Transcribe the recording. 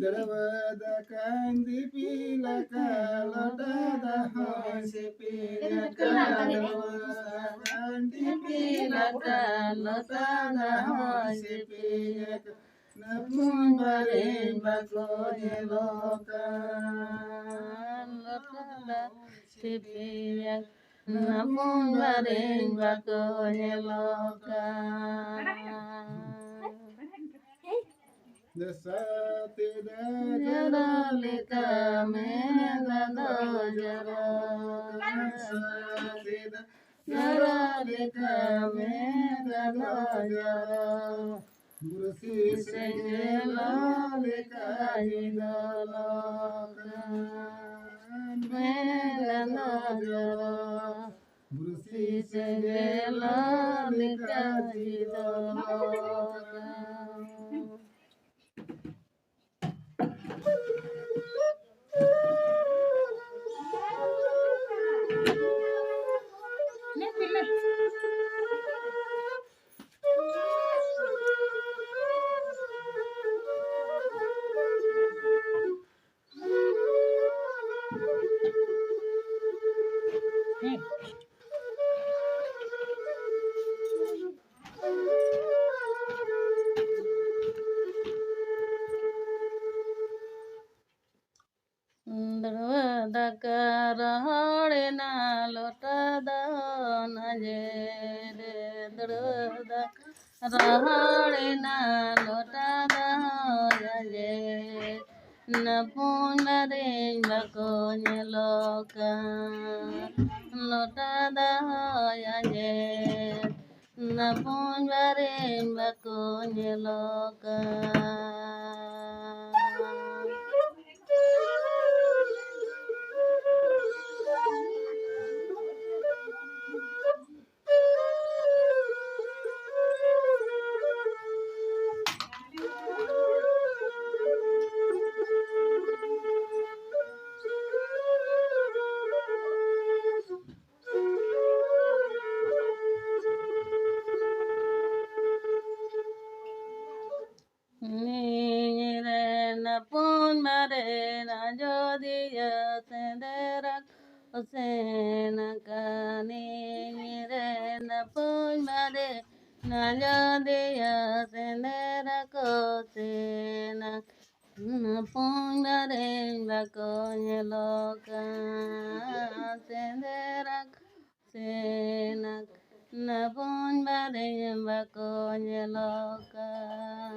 Darwada kandi pila kalota hoise pila kalota kandi pila kalota hoise pila napun baren bakoye lokan lotada sipiyak napun baren bakoye lokan. Dasate jara lekan menado jara dasate jara lekan menado jara bursi sejela lekan idolokan menado jara bursi sejela lekan idolokan. Dakara na lota da na jere drda rahare na lota da ya je na punare bako nyeloka lota da ya je na punare bako nyeloka. Pun mare na jodiya senderak osena kani re na pun mare na jodiya senderak osena na pun mare bako nyelokan senderak senak na pun mare bako nyelokan.